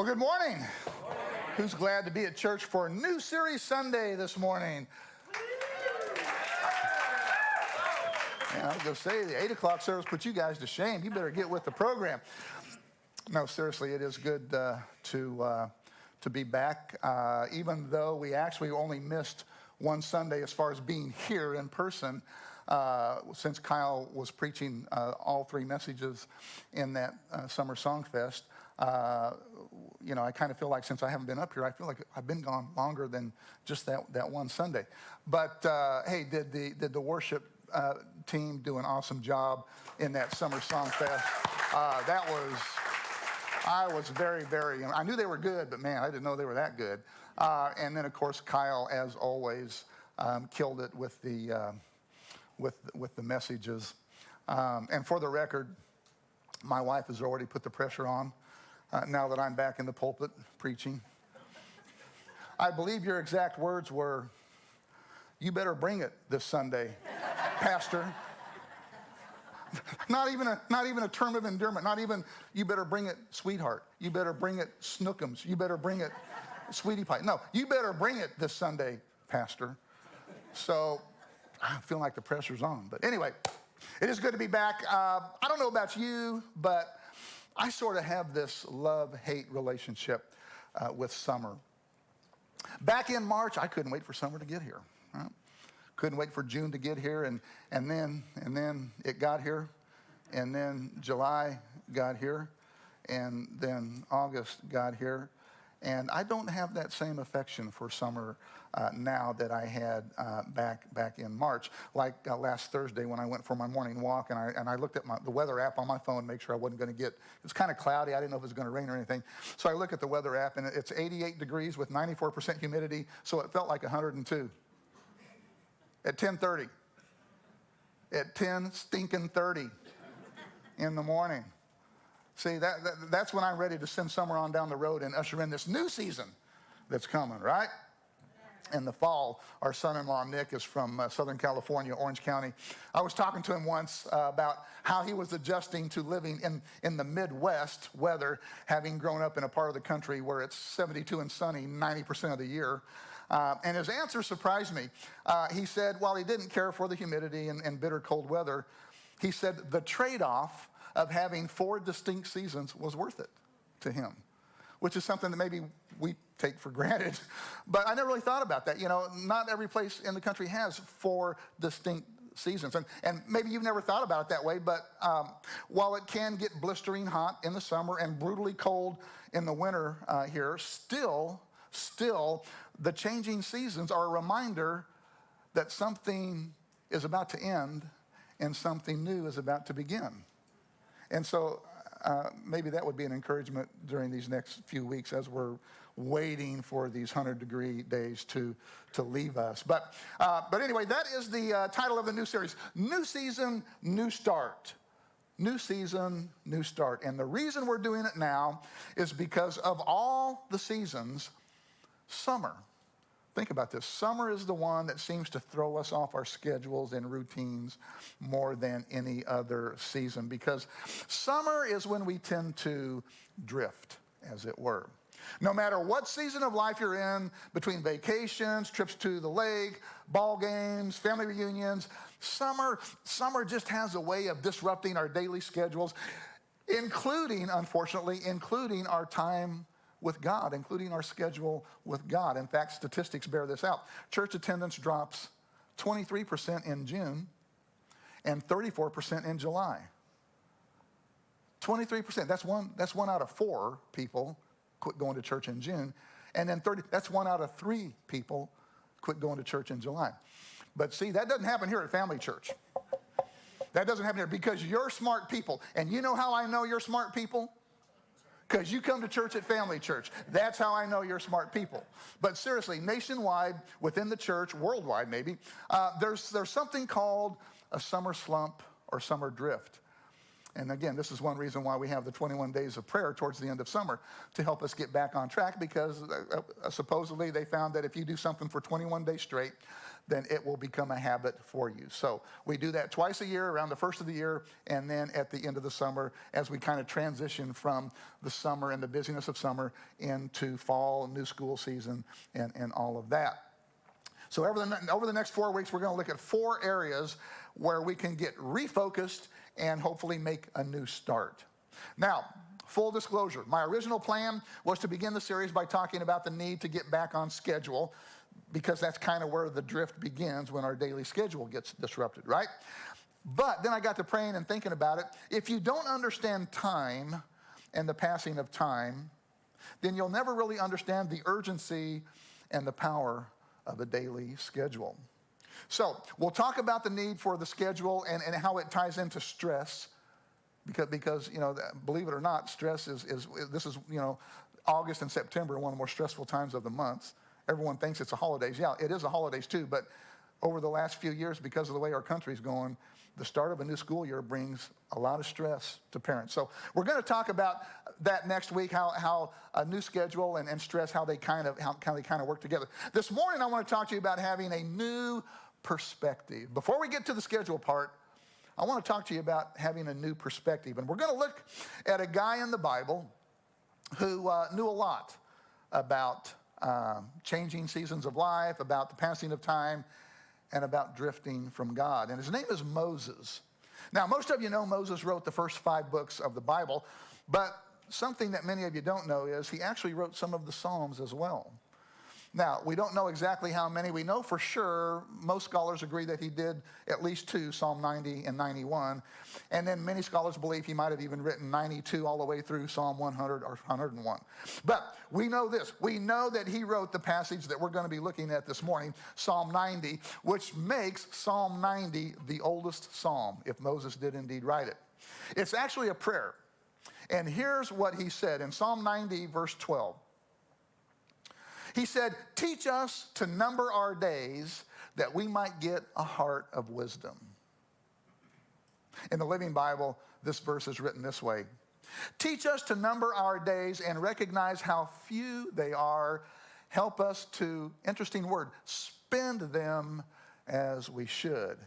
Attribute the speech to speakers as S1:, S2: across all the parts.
S1: Well, good morning. Who's glad to be at church for New Series Sunday this morning? Yeah, I was going to say, the 8 o'clock service put you guys to shame. You better get with the program. No, seriously, it is good to be back, even though we actually only missed one Sunday as far as being here in person, since Kyle was preaching all three messages in that Summer Song Fest. I kind of feel like since I haven't been up here, I feel like I've been gone longer than just that one Sunday. But hey, did the worship team do an awesome job in that Summer Song Fest? I was very, I knew they were good, but man, I didn't know they were that good. And then of course, Kyle, as always, killed it with the messages. And for the record, my wife has already put the pressure on. Now that I'm back in the pulpit preaching. I believe your exact words were, "You better bring it this Sunday, Pastor." Not even a term of endearment. Not even, "You better bring it, sweetheart. You better bring it, Snookums. You better bring it, sweetie pie." No, "You better bring it this Sunday, Pastor." So I feel like the pressure's on. But anyway, it is good to be back. I don't know about you, but I sort of have this love-hate relationship with summer. Back in March, I couldn't wait for summer to get here. Right? Couldn't wait for June to get here, and then it got here, and then July got here, and then August got here. And I don't have that same affection for summer now that I had back in March. Like last Thursday when I went for my morning walk, and I looked at the weather app on my phone to make sure I wasn't going to get, it was kind of cloudy. I didn't know if it was going to rain or anything. So I look at the weather app, and it's 88 degrees with 94% humidity, so it felt like 102 at 10:30. At 10:30 in the morning. See, that's when I'm ready to send summer on down the road and usher in this new season that's coming, right? In the fall, our son-in-law, Nick, is from Southern California, Orange County. I was talking to him once about how he was adjusting to living in the Midwest weather, having grown up in a part of the country where it's 72 and sunny 90% of the year. And his answer surprised me. He said, while he didn't care for the humidity and bitter cold weather, he said the trade-off of having 4 distinct seasons was worth it to him, which is something that maybe we take for granted. But I never really thought about that. You know, not every place in the country has 4 distinct seasons. And maybe you've never thought about it that way, but while it can get blistering hot in the summer and brutally cold in the winter here, still, the changing seasons are a reminder that something is about to end and something new is about to begin. And so maybe that would be an encouragement during these next few weeks as we're waiting for these 100-degree days to leave us. But anyway, that is the title of the new series. New season, new start. New season, new start. And the reason we're doing it now is because of all the seasons, summer. Think about this. Summer is the one that seems to throw us off our schedules and routines more than any other season, because summer is when we tend to drift, as it were. No matter what season of life you're in, between vacations, trips to the lake, ball games, family reunions, summer just has a way of disrupting our daily schedules, including our time with God, including our schedule with God. In fact, statistics bear this out. Church attendance drops 23% in June and 34% in July. 23%, that's one out of 4 people quit going to church in June. And then that's 1 out of 3 people quit going to church in July. But see, that doesn't happen here at Family Church. That doesn't happen here because you're smart people. And you know how I know you're smart people? Because you come to church at Family Church. That's how I know you're smart people. But seriously, nationwide, within the church, worldwide maybe, there's something called a summer slump or summer drift. And again, this is one reason why we have the 21 days of prayer towards the end of summer, to help us get back on track, because supposedly they found that if you do something for 21 days straight, then it will become a habit for you. So we do that twice a year, around the first of the year, and then at the end of the summer, as we kind of transition from the summer and the busyness of summer into fall, new school season, and all of that. So over the next 4 weeks, we're going to look at 4 areas where we can get refocused and hopefully make a new start. Now, full disclosure, my original plan was to begin the series by talking about the need to get back on schedule, because that's kind of where the drift begins, when our daily schedule gets disrupted, right? But then I got to praying and thinking about it. If you don't understand time and the passing of time, then you'll never really understand the urgency and the power of a daily schedule. So we'll talk about the need for the schedule and how it ties into stress, because believe it or not, stress is August and September are one of the more stressful times of the months. Everyone thinks it's the holidays. Yeah, it is the holidays too, but over the last few years, because of the way our country's going, the start of a new school year brings a lot of stress to parents. So we're going to talk about that next week, how a new schedule and stress, how they kind of work together. This morning, I want to talk to you about having a new perspective. Before we get to the schedule part, I want to talk to you about having a new perspective. And we're going to look at a guy in the Bible who knew a lot about changing seasons of life, about the passing of time, and about drifting from God. And his name is Moses. Now, most of you know Moses wrote the first 5 books of the Bible, but something that many of you don't know is he actually wrote some of the Psalms as well. Now, we don't know exactly how many. We know for sure, most scholars agree that he did at least 2, Psalm 90 and 91. And then many scholars believe he might have even written 92 all the way through Psalm 100 or 101. But we know this. We know that he wrote the passage that we're going to be looking at this morning, Psalm 90, which makes Psalm 90 the oldest psalm, if Moses did indeed write it. It's actually a prayer. And here's what he said in Psalm 90, verse 12. He said, "Teach us to number our days that we might get a heart of wisdom." In the Living Bible, this verse is written this way: "Teach us to number our days and recognize how few they are. Help us to," interesting word, "spend them as we should."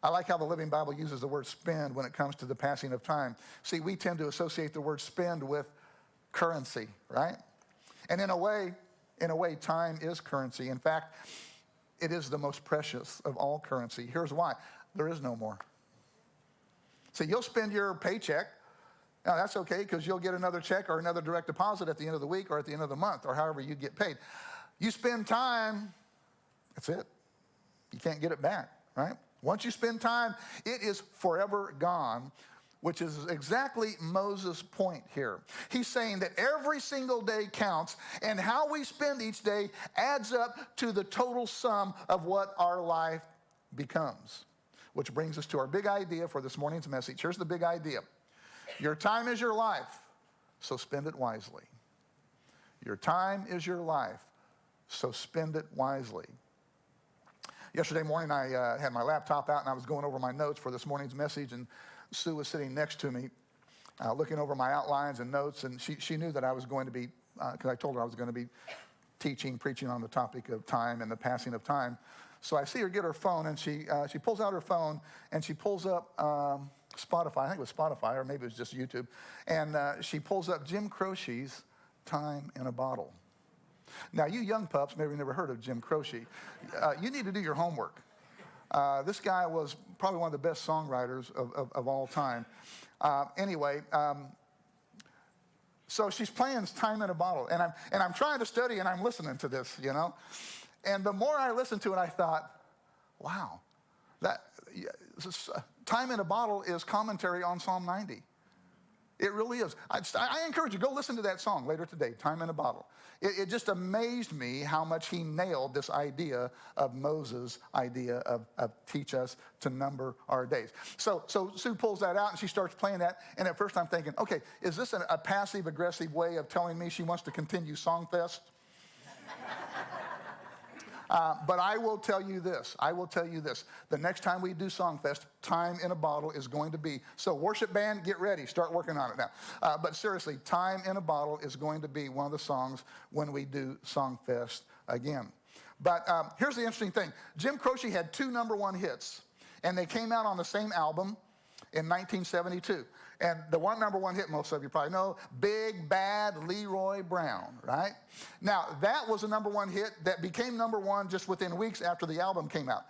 S1: I like how the Living Bible uses the word spend when it comes to the passing of time. See, we tend to associate the word spend with currency, right? And in a way, time is currency. In fact, it is the most precious of all currency. Here's why. There is no more. So you'll spend your paycheck. Now, that's okay, because you'll get another check or another direct deposit at the end of the week or at the end of the month, or however you get paid. You spend time, that's it. You can't get it back, right? Once you spend time, it is forever gone, which is exactly Moses' point here. He's saying that every single day counts, and how we spend each day adds up to the total sum of what our life becomes. Which brings us to our big idea for this morning's message. Here's the big idea. Your time is your life, so spend it wisely. Your time is your life, so spend it wisely. Yesterday morning, I had my laptop out, and I was going over my notes for this morning's message, and Sue was sitting next to me, looking over my outlines and notes, and she knew that I was going to be, because I told her I was going to be preaching on the topic of time and the passing of time. So I see her get her phone, and she pulls out her phone, and she pulls up Spotify. I think it was Spotify, or maybe it was just YouTube. And she pulls up Jim Croce's Time in a Bottle. Now, you young pups maybe never heard of Jim Croce. You need to do your homework. This guy was probably one of the best songwriters of all time. So she's playing Time in a Bottle, and I'm trying to study, and I'm listening to this, And the more I listened to it, I thought, wow, Time in a Bottle is commentary on Psalm 90. It really is. I encourage you, go listen to that song later today, Time in a Bottle. It just amazed me how much he nailed this idea of Moses' idea of teach us to number our days. So Sue pulls that out, and she starts playing that. And at first I'm thinking, okay, is this a passive-aggressive way of telling me she wants to continue Songfest? But I will tell you this. The next time we do Songfest, Time in a Bottle is going to be. So worship band, get ready. Start working on it now. But seriously, Time in a Bottle is going to be one of the songs when we do Songfest again. But here's the interesting thing. Jim Croce had two #1 hits, and they came out on the same album in 1972. And the one #1 hit, most of you probably know, Big Bad Leroy Brown, right? Now, that was a #1 hit that became #1 just within weeks after the album came out.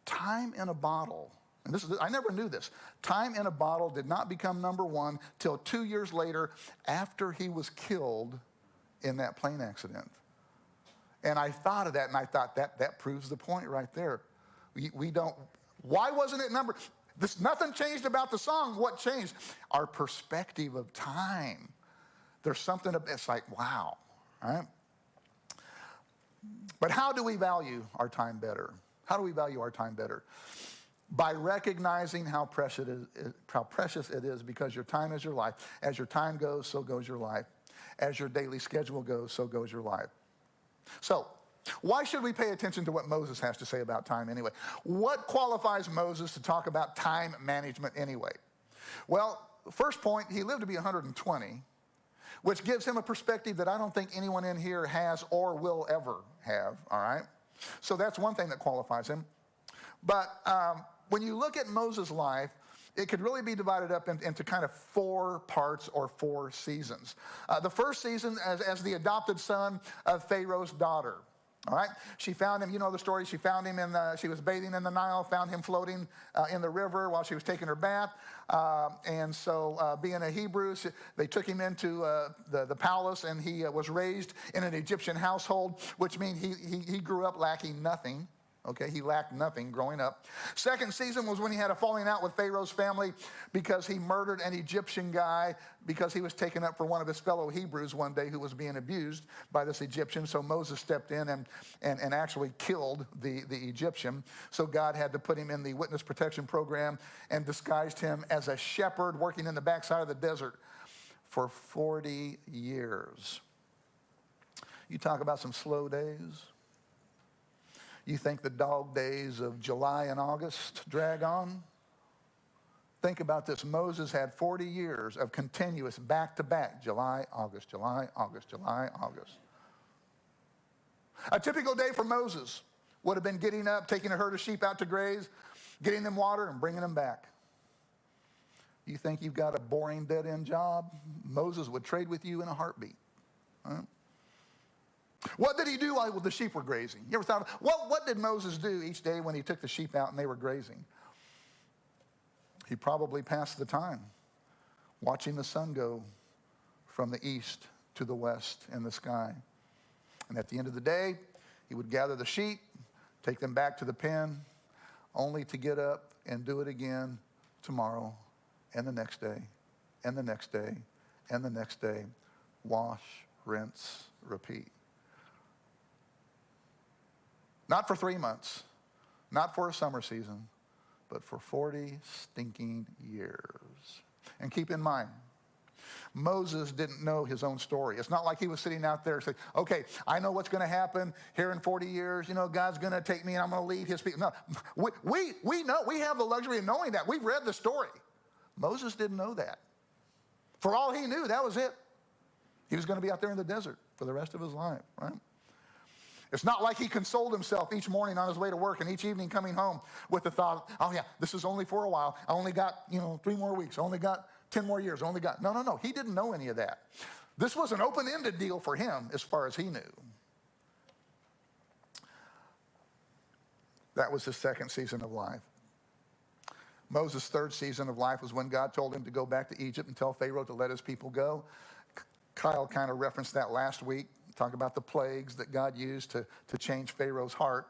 S1: Time in a Bottle, and I never knew this. Time in a Bottle did not become #1 till 2 years later after he was killed in that plane accident. And I thought of that, and I thought that proves the point right there. We don't, why wasn't it nothing changed about the song. What changed? Our perspective of time. There's something, it's like, wow, right? But how do we value our time better? How do we value our time better? By recognizing how precious it is, because your time is your life. As your time goes, so goes your life. As your daily schedule goes, so goes your life. So, why should we pay attention to what Moses has to say about time anyway? What qualifies Moses to talk about time management anyway? Well, first point, he lived to be 120, which gives him a perspective that I don't think anyone in here has or will ever have, all right? So that's one thing that qualifies him. But when you look at Moses' life, it could really be divided up into kind of 4 parts or 4 seasons. The first season as the adopted son of Pharaoh's daughter. All right, she found him, you know the story, she found him she was bathing in the Nile, found him floating in the river while she was taking her bath. And so being a Hebrew, they took him into the palace, and he was raised in an Egyptian household, which means he grew up lacking nothing. Okay, he lacked nothing growing up. Second season was when he had a falling out with Pharaoh's family because he murdered an Egyptian guy because he was taken up for one of his fellow Hebrews one day who was being abused by this Egyptian. So Moses stepped in and actually killed the Egyptian. So God had to put him in the witness protection program and disguised him as a shepherd working in the backside of the desert for 40 years. You talk about some slow days. You think the dog days of July and August drag on? Think about this. Moses had 40 years of continuous back-to-back July, August, July, August, July, August. A typical day for Moses would have been getting up, taking a herd of sheep out to graze, getting them water, and bringing them back. You think you've got a boring, dead-end job? Moses would trade with you in a heartbeat. Huh? What did he do while the sheep were grazing? You ever thought, what did Moses do each day when he took the sheep out and they were grazing? He probably passed the time watching the sun go from the east to the west in the sky. And at the end of the day, he would gather the sheep, take them back to the pen, only to get up and do it again tomorrow and the next day and the next day and the next day. Wash, rinse, repeat. Not for 3 months, not for a summer season, but for 40 stinking years. And keep in mind, Moses didn't know his own story. It's not like he was sitting out there saying, okay, I know what's going to happen here in 40 years. You know, God's going to take me and I'm going to lead his people. No, we know, we have the luxury of knowing that. We've read the story. Moses didn't know that. For all he knew, that was it. He was going to be out there in the desert for the rest of his life, right? It's not like he consoled himself each morning on his way to work and each evening coming home with the thought, oh yeah, this is only for a while. I only got, 3 more weeks. I only got 10 more years. No. He didn't know any of that. This was an open-ended deal for him as far as he knew. That was his second season of life. Moses' third season of life was when God told him to go back to Egypt and tell Pharaoh to let his people go. Kyle kind of referenced that last week. Talk about the plagues that God used to change Pharaoh's heart.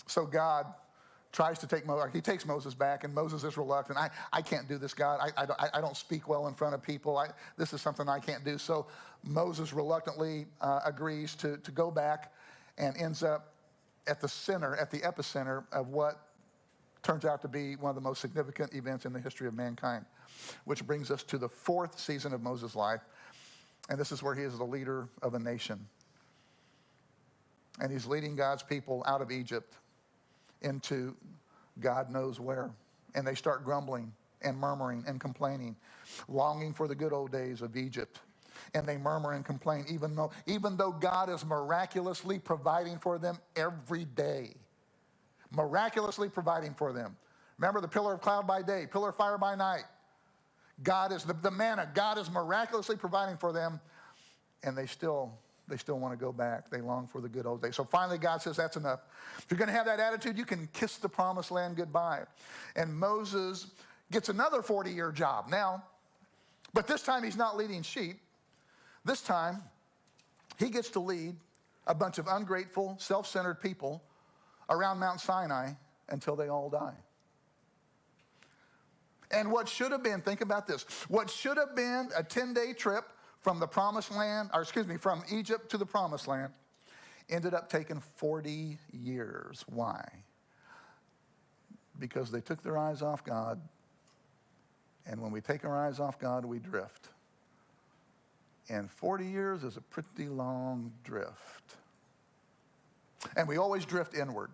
S1: So God tries to he takes Moses back, and Moses is reluctant. I can't do this, God. I don't speak well in front of people. This is something I can't do. So Moses reluctantly agrees to go back and ends up at the epicenter of what turns out to be one of the most significant events in the history of mankind, which brings us to the fourth season of Moses' life. And this is where he is the leader of a nation. And he's leading God's people out of Egypt into God knows where. And they start grumbling and murmuring and complaining, longing for the good old days of Egypt. and they murmur and complain, even though God is miraculously providing for them every day. Miraculously providing for them. Remember the pillar of cloud by day, pillar of fire by night. God is the manna. God is miraculously providing for them, and they still want to go back. They long for the good old days. So finally God says, that's enough. If you're going to have that attitude, you can kiss the promised land goodbye. And Moses gets another 40-year job now, but this time he's not leading sheep. This time he gets to lead a bunch of ungrateful, self-centered people around Mount Sinai until they all die. And what should have been, think about this, what should have been a 10-day trip from the promised land, from Egypt to the promised land, ended up taking 40 years. Why? Because they took their eyes off God, and when we take our eyes off God, we drift. And 40 years is a pretty long drift. And we always drift inward.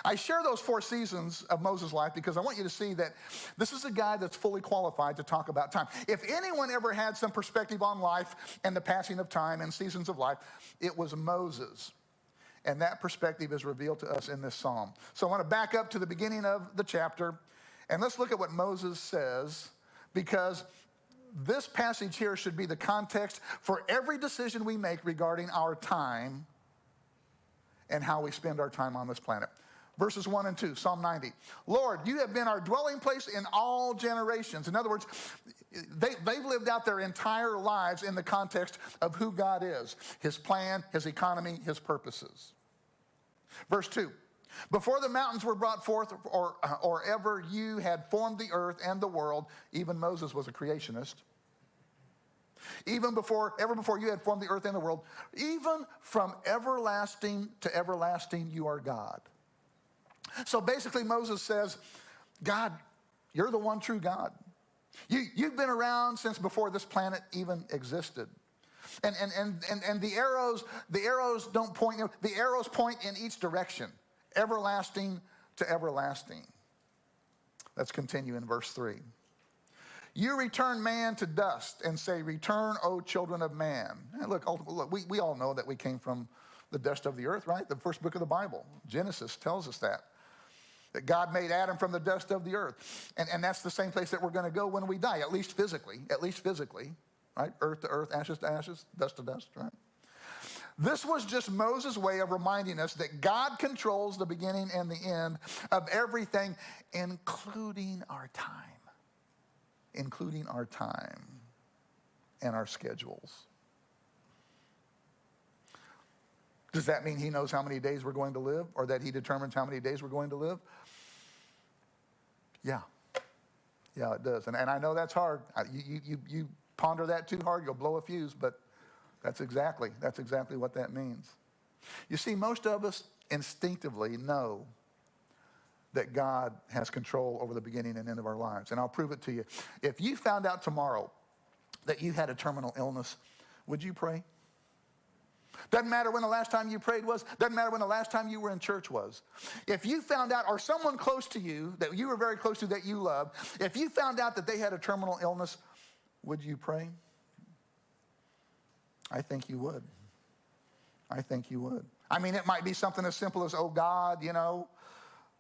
S1: I share those 4 seasons of Moses' life because I want you to see that this is a guy that's fully qualified to talk about time. If anyone ever had some perspective on life and the passing of time and seasons of life, it was Moses. And that perspective is revealed to us in this psalm. So I want to back up to the beginning of the chapter, and let's look at what Moses says, because this passage here should be the context for every decision we make regarding our time and how we spend our time on this planet. Verses 1 and 2, Psalm 90. Lord, you have been our dwelling place in all generations. In other words, they've lived out their entire lives in the context of who God is, his plan, his economy, his purposes. Verse 2, before the mountains were brought forth or ever you had formed the earth and the world, even Moses was a creationist. Ever before you had formed the earth and the world, even from everlasting to everlasting, you are God. So basically Moses says, God, you're the one true God. You've been around since before this planet even existed. And the arrows don't point, the arrows point in each direction, everlasting to everlasting. Let's continue in verse 3. You return man to dust and say, return, O children of man. And look, we all know that we came from the dust of the earth, right? The first book of the Bible, Genesis, tells us that God made Adam from the dust of the earth. And that's the same place that we're going to go when we die, at least physically, right? Earth to earth, ashes to ashes, dust to dust, right? This was just Moses' way of reminding us that God controls the beginning and the end of everything, including our time and our schedules. Does that mean he knows how many days we're going to live, or that he determines how many days we're going to live? Yeah, it does. And I know that's hard. You ponder that too hard, you'll blow a fuse, but that's exactly what that means. You see, most of us instinctively know that God has control over the beginning and end of our lives. And I'll prove it to you. If you found out tomorrow that you had a terminal illness, would you pray? Doesn't matter when the last time you prayed was. Doesn't matter when the last time you were in church was. If you found out, or someone close to you, that you were very close to, that you loved, if you found out that they had a terminal illness, would you pray? I think you would. I mean, it might be something as simple as, oh God,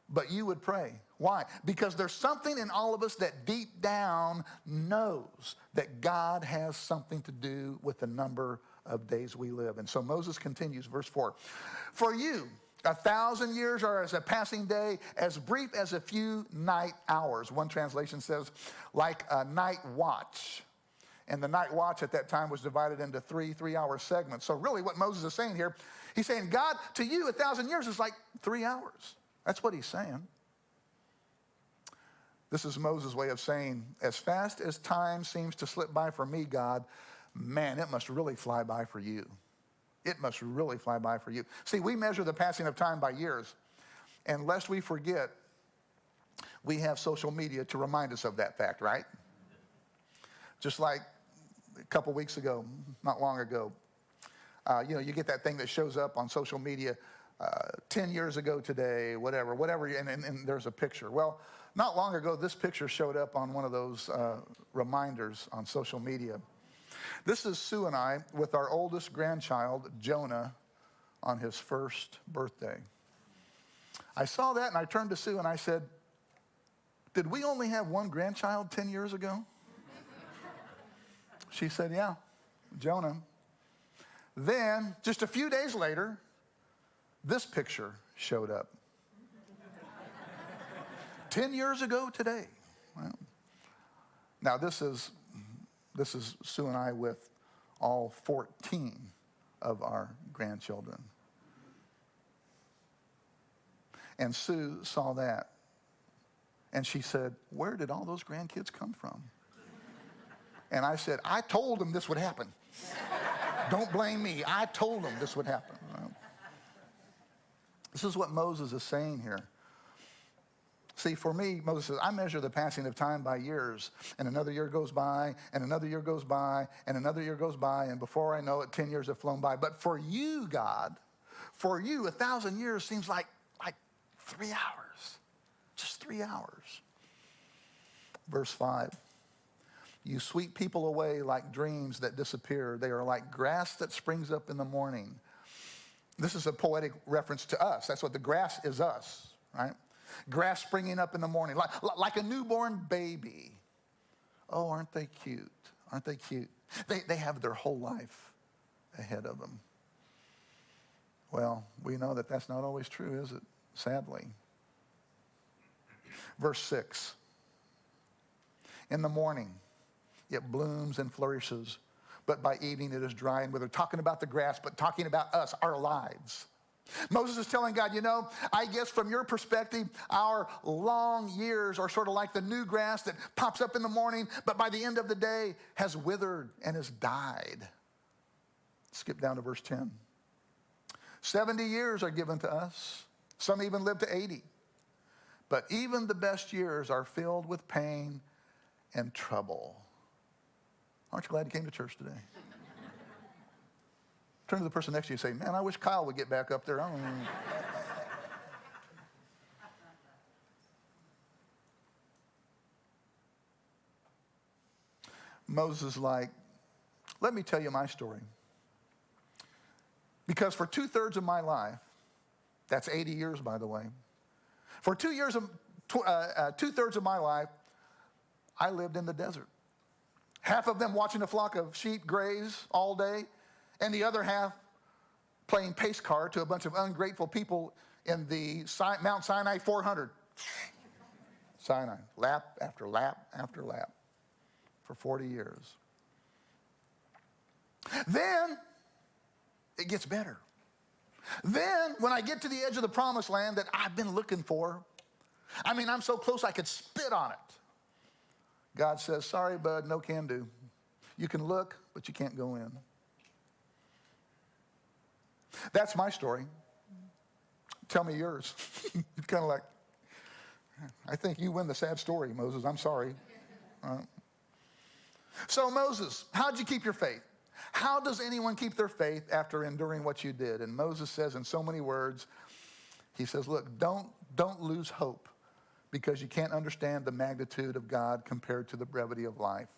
S1: but you would pray. Why? Because there's something in all of us that deep down knows that God has something to do with the number of days we live. And so Moses continues, verse 4. For you, 1,000 years are as a passing day, as brief as a few night hours. One translation says, like a night watch. And the night watch at that time was divided into three-hour segments. So really what Moses is saying here, he's saying, God, to you, 1,000 years is like 3 hours. That's what he's saying. This is Moses' way of saying, as fast as time seems to slip by for me, God, man, it must really fly by for you. It must really fly by for you. See, we measure the passing of time by years. And lest we forget, we have social media to remind us of that fact, right? Just like a couple weeks ago, not long ago, you get that thing that shows up on social media, 10 years ago today, whatever, and there's a picture. Well, not long ago, this picture showed up on one of those reminders on social media. This is Sue and I with our oldest grandchild, Jonah, on his first birthday. I saw that and I turned to Sue and I said, did we only have one grandchild 10 years ago? She said, yeah, Jonah. Then, just a few days later, this picture showed up. 10 years ago today. Well, now this is Sue and I with all 14 of our grandchildren. And Sue saw that. And she said, where did all those grandkids come from? And I said, I told them this would happen. Don't blame me. I told them this would happen. Well, this is what Moses is saying here. See, for me, Moses says, I measure the passing of time by years, and another year goes by, and another year goes by, and another year goes by, and before I know it, 10 years have flown by. But for you, God, for you, 1,000 years seems like 3 hours, just 3 hours. Verse 5, you sweep people away like dreams that disappear. They are like grass that springs up in the morning. This is a poetic reference to us. That's what the grass is, us, right? Grass springing up in the morning, like a newborn baby. Oh, aren't they cute? Aren't they cute? They have their whole life ahead of them. Well, we know that that's not always true, is it? Sadly. Verse 6. In the morning, it blooms and flourishes, but by evening it is dry and withered. Talking about the grass, but talking about us, our lives. Moses is telling God, I guess from your perspective, our long years are sort of like the new grass that pops up in the morning, but by the end of the day has withered and has died. Skip down to verse 10. 70 years are given to us. Some even live to 80. But even the best years are filled with pain and trouble. Aren't you glad you came to church today? Turn to the person next to you and say, man, I wish Kyle would get back up there. I don't know. Moses is like, let me tell you my story. Because for 2/3 of my life, that's 80 years, by the way. For 2/3 of my life, I lived in the desert. Half of them watching a flock of sheep graze all day, and the other half playing pace car to a bunch of ungrateful people in the Mount Sinai 400. Sinai, lap after lap after lap for 40 years. Then it gets better. Then when I get to the edge of the promised land that I've been looking for, I'm so close I could spit on it. God says, sorry, bud, no can do. You can look, but you can't go in. That's my story. Tell me yours. It's kind of like, I think you win the sad story, Moses. I'm sorry. So Moses, how'd you keep your faith? How does anyone keep their faith after enduring what you did? And Moses says in so many words, he says, look, don't lose hope because you can't understand the magnitude of God compared to the brevity of life.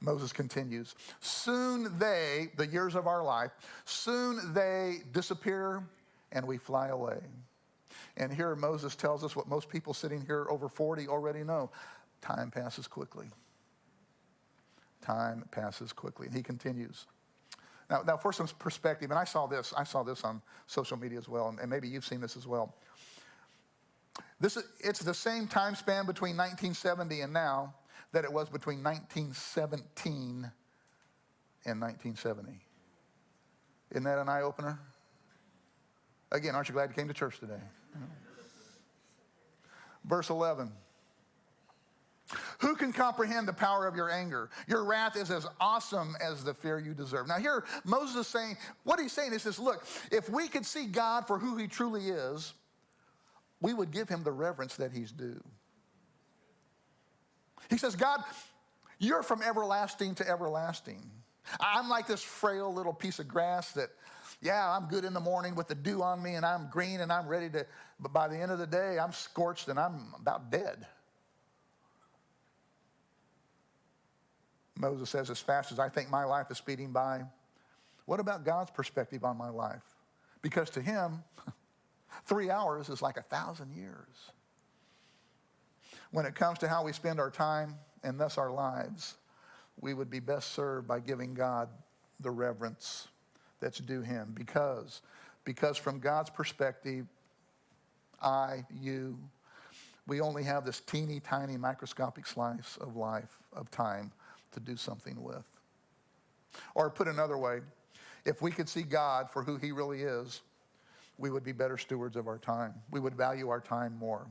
S1: Moses continues, soon they, the years of our life, soon they disappear and we fly away. And here Moses tells us what most people sitting here over 40 already know. Time passes quickly. Time passes quickly. And he continues. Now for some perspective, and I saw this on social media as well, and maybe you've seen this as well. It's the same time span between 1970 and now that it was between 1917 and 1970. Isn't that an eye-opener? Again, aren't you glad you came to church today? Verse 11. Who can comprehend the power of your anger? Your wrath is as awesome as the fear you deserve. Now here, Moses is saying, what he's saying is this, look, if we could see God for who he truly is, we would give him the reverence that he's due. He says, God, you're from everlasting to everlasting. I'm like this frail little piece of grass that, yeah, I'm good in the morning with the dew on me and I'm green and I'm ready to, but by the end of the day, I'm scorched and I'm about dead. Moses says, as fast as I think my life is speeding by, what about God's perspective on my life? Because to him, 3 hours is like 1,000 years. When it comes to how we spend our time and thus our lives, we would be best served by giving God the reverence that's due him. Because from God's perspective, we only have this teeny tiny microscopic slice of life, of time to do something with. Or put another way, if we could see God for who he really is, we would be better stewards of our time. We would value our time more.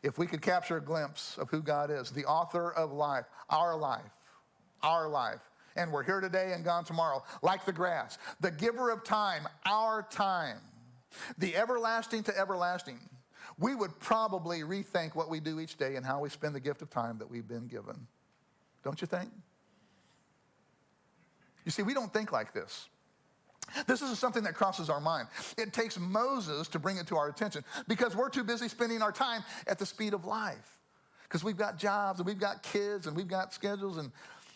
S1: If we could capture a glimpse of who God is, the author of life, our life, and we're here today and gone tomorrow, like the grass, the giver of time, our time, the everlasting to everlasting, we would probably rethink what we do each day and how we spend the gift of time that we've been given. Don't you think? You see, we don't think like this. This isn't something that crosses our mind. It takes Moses to bring it to our attention because we're too busy spending our time at the speed of life. Because we've got jobs and we've got kids and we've got schedules. And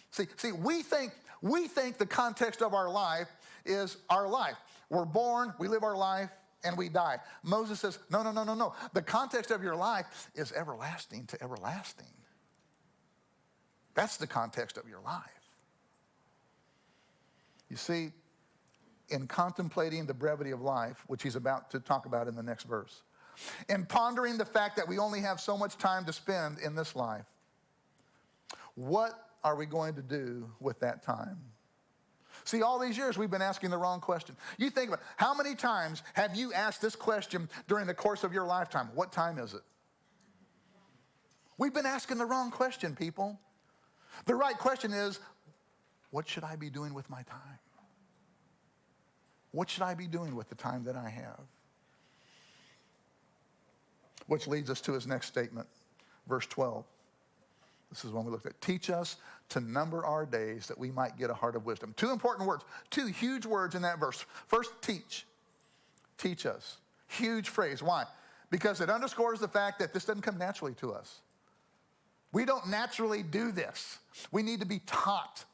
S1: see, we think the context of our life is our life. We're born, we live our life, and we die. Moses says, no. The context of your life is everlasting to everlasting. That's the context of your life. You see, in contemplating the brevity of life, which he's about to talk about in the next verse, in pondering the fact that we only have so much time to spend in this life, what are we going to do with that time? See, all these years we've been asking the wrong question. You think about how many times have you asked this question during the course of your lifetime? What time is it? We've been asking the wrong question, people. The right question is, what should I be doing with my time? What should I be doing with the time that I have? Which leads us to his next statement, verse 12. This is one we looked at. Teach us to number our days that we might get a heart of wisdom. Two important words, two huge words in that verse. First, teach. Teach us. Huge phrase. Why? Because it underscores the fact that this doesn't come naturally to us. We don't naturally do this. We need to be taught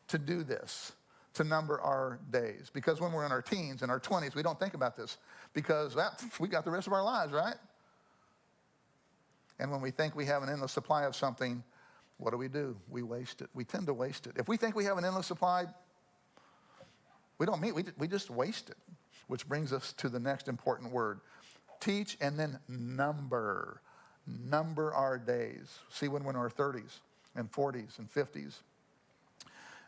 S1: to do this, to number our days. Because when we're in our teens and our 20s, we don't think about this because we got the rest of our lives, right? And when we think we have an endless supply of something, what do? We waste it. We tend to waste it. If we think we have an endless supply, we don't mean we just waste it. Which brings us to the next important word. Teach and then number. Number our days. See, when we're in our 30s and 40s and 50s.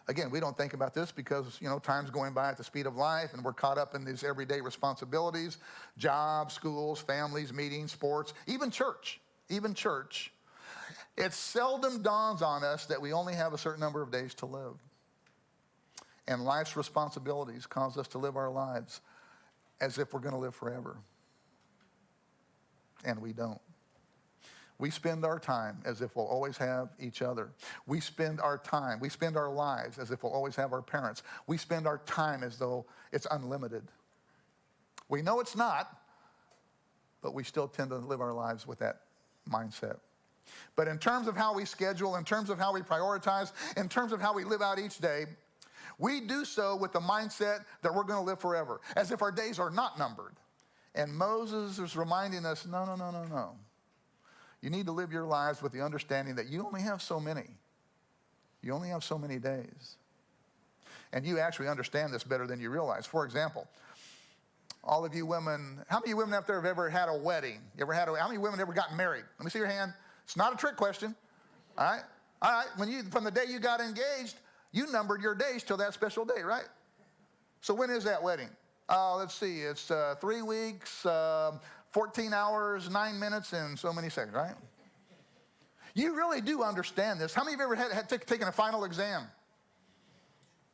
S1: Again, we don't think about this because, time's going by at the speed of life and we're caught up in these everyday responsibilities, jobs, schools, families, meetings, sports, even church. It seldom dawns on us that we only have a certain number of days to live. And life's responsibilities cause us to live our lives as if we're going to live forever. And we don't. We spend our time as if we'll always have each other. We spend our lives as if we'll always have our parents. We spend our time as though it's unlimited. We know it's not, but we still tend to live our lives with that mindset. But in terms of how we schedule, in terms of how we prioritize, in terms of how we live out each day, we do so with the mindset that we're going to live forever, as if our days are not numbered. And Moses is reminding us, no. You need to live your lives with the understanding that you only have so many. You only have so many days. And you actually understand this better than you realize. For example, all of you women, how many women out there have ever had a wedding? How many women ever gotten married? Let me see your hand. It's not a trick question. All right. From the day you got engaged, you numbered your days till that special day, right? So when is that wedding? Let's see. It's 3 weeks, 14 hours, 9 minutes, and so many seconds, right? You really do understand this. How many of you ever had taken a final exam?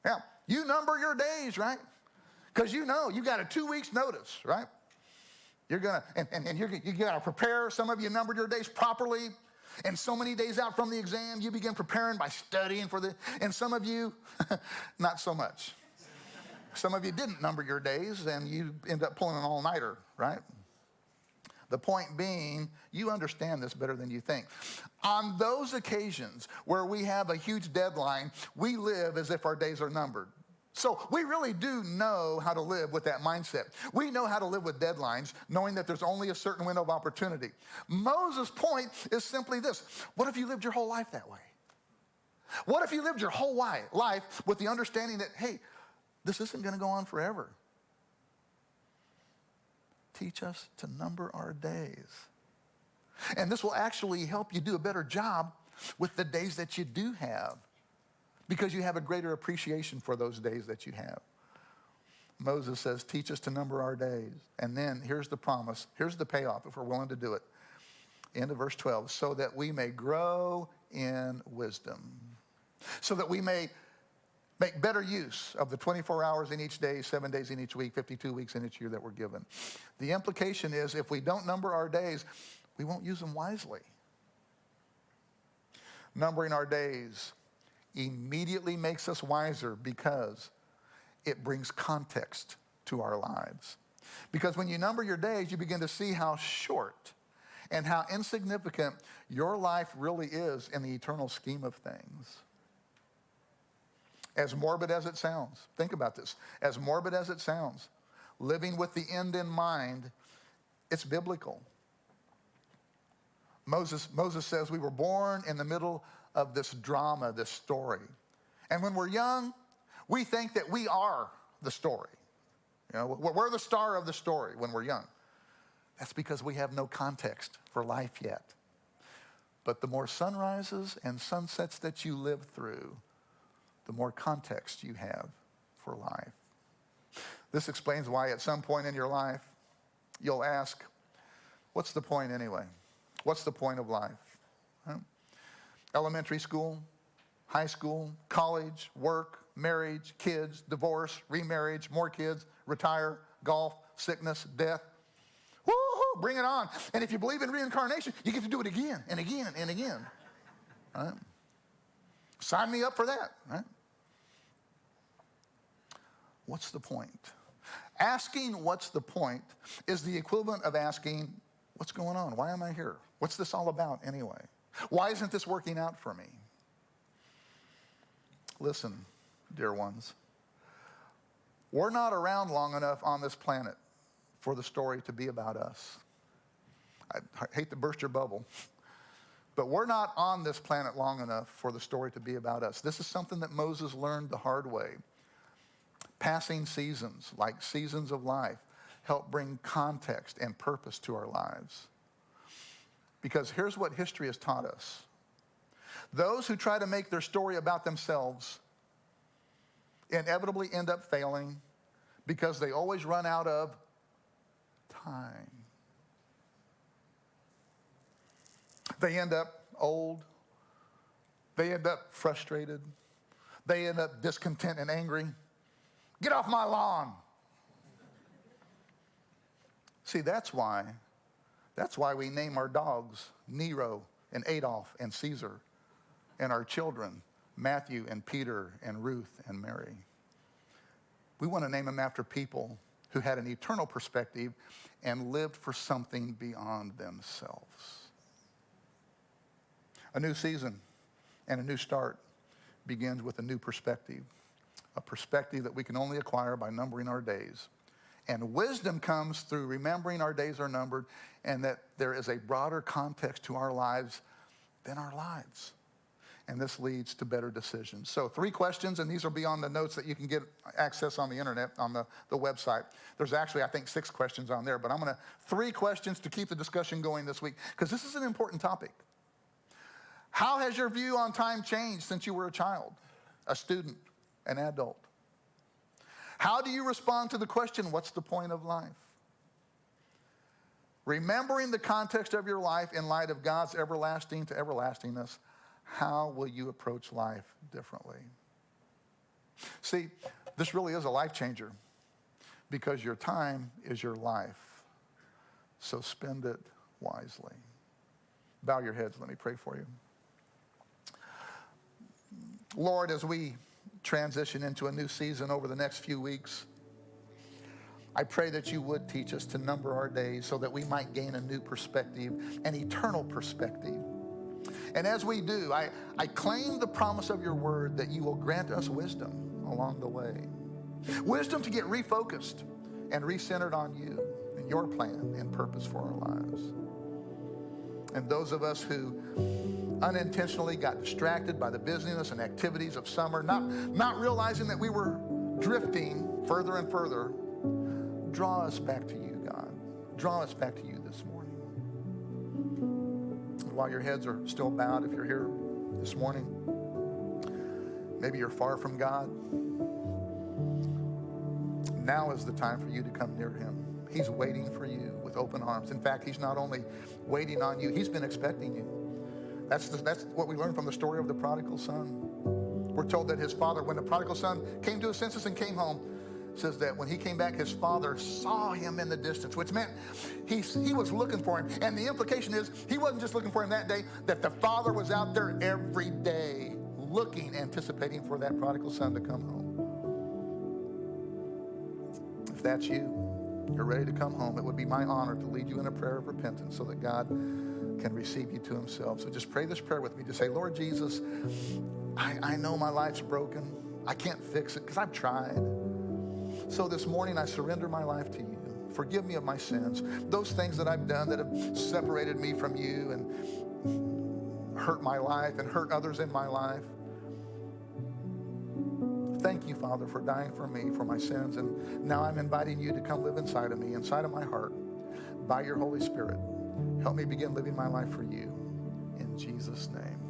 S1: Yeah. You number your days, right? Because you got a 2 weeks notice, right? You're gonna you gotta prepare. Some of you numbered your days properly, and so many days out from the exam, you begin preparing by studying and some of you, not so much. Some of you didn't number your days, and you end up pulling an all-nighter, right? The point being, you understand this better than you think. On those occasions where we have a huge deadline, we live as if our days are numbered. So we really do know how to live with that mindset. We know how to live with deadlines, knowing that there's only a certain window of opportunity. Moses' point is simply this. What if you lived your whole life that way? What if you lived your whole life with the understanding that, hey, this isn't going to go on forever? Teach us to number our days. And this will actually help you do a better job with the days that you do have, because you have a greater appreciation for those days that you have. Moses says, teach us to number our days. And then here's the promise. Here's the payoff if we're willing to do it. End of verse 12. So that we may grow in wisdom. So that we may make better use of the 24 hours in each day, 7 days in each week, 52 weeks in each year that we're given. The implication is if we don't number our days, we won't use them wisely. Numbering our days immediately makes us wiser because it brings context to our lives. Because when you number your days, you begin to see how short and how insignificant your life really is in the eternal scheme of things. As morbid as it sounds, think about this. As morbid as it sounds, living with the end in mind, it's biblical. Moses says we were born in the middle of this drama, this story. And when we're young, we think that we are the story. You know, we're the star of the story when we're young. That's because we have no context for life yet. But the more sunrises and sunsets that you live through, the more context you have for life. This explains why at some point in your life, you'll ask, what's the point anyway? What's the point of life? Huh? Elementary school, high school, college, work, marriage, kids, divorce, remarriage, more kids, retire, golf, sickness, death. Woo-hoo, bring it on. And if you believe in reincarnation, you get to do it again and again and again. Right? Sign me up for that. Right? What's the point? Asking what's the point is the equivalent of asking, what's going on? Why am I here? What's this all about anyway? Why isn't this working out for me? Listen, dear ones, we're not around long enough on this planet for the story to be about us. I hate to burst your bubble, but we're not on this planet long enough for the story to be about us. This is something that Moses learned the hard way. Passing seasons, like seasons of life, help bring context and purpose to our lives. Because here's what history has taught us. Those who try to make their story about themselves inevitably end up failing because they always run out of time. They end up old. They end up frustrated. They end up discontent and angry. Get off my lawn. See, that's why we name our dogs Nero and Adolf and Caesar, and our children Matthew and Peter and Ruth and Mary. We want to name them after people who had an eternal perspective and lived for something beyond themselves. A new season and a new start begins with a new perspective, a perspective that we can only acquire by numbering our days. And wisdom comes through remembering our days are numbered and that there is a broader context to our lives than our lives. And this leads to better decisions. So 3 questions, and these will be on the notes that you can get access on the internet, on the website. There's actually, I think, 6 questions on there, but 3 questions to keep the discussion going this week, because this is an important topic. How has your view on time changed since you were a child, a student, an adult? How do you respond to the question, what's the point of life? Remembering the context of your life in light of God's everlasting to everlastingness, how will you approach life differently? See, this really is a life changer because your time is your life. So spend it wisely. Bow your heads. Let me pray for you. Lord, as we transition into a new season over the next few weeks, I pray that you would teach us to number our days so that we might gain a new perspective, an eternal perspective. And as we do, I claim the promise of your word that you will grant us wisdom along the way. Wisdom to get refocused and recentered on you and your plan and purpose for our lives. And those of us who unintentionally got distracted by the busyness and activities of summer, not realizing that we were drifting further and further, draw us back to you, God. Draw us back to you this morning. And while your heads are still bowed, if you're here this morning, maybe you're far from God, now is the time for you to come near him. He's waiting for you with open arms. In fact, he's not only waiting on you, he's been expecting you. That's what we learned from the story of the prodigal son. We're told that his father, when the prodigal son came to his senses and came home, says that when he came back, his father saw him in the distance, which meant he was looking for him. And the implication is he wasn't just looking for him that day, that the father was out there every day looking, anticipating for that prodigal son to come home. If that's you, you're ready to come home, it would be my honor to lead you in a prayer of repentance so that God can receive you to himself. So just pray this prayer with me. Just say, Lord Jesus, I know my life's broken. I can't fix it because I've tried. So this morning I surrender my life to you. Forgive me of my sins. Those things that I've done that have separated me from you and hurt my life and hurt others in my life. Thank you, Father, for dying for me, for my sins. And now I'm inviting you to come live inside of me, inside of my heart, by your Holy Spirit. Help me begin living my life for you. In Jesus' name.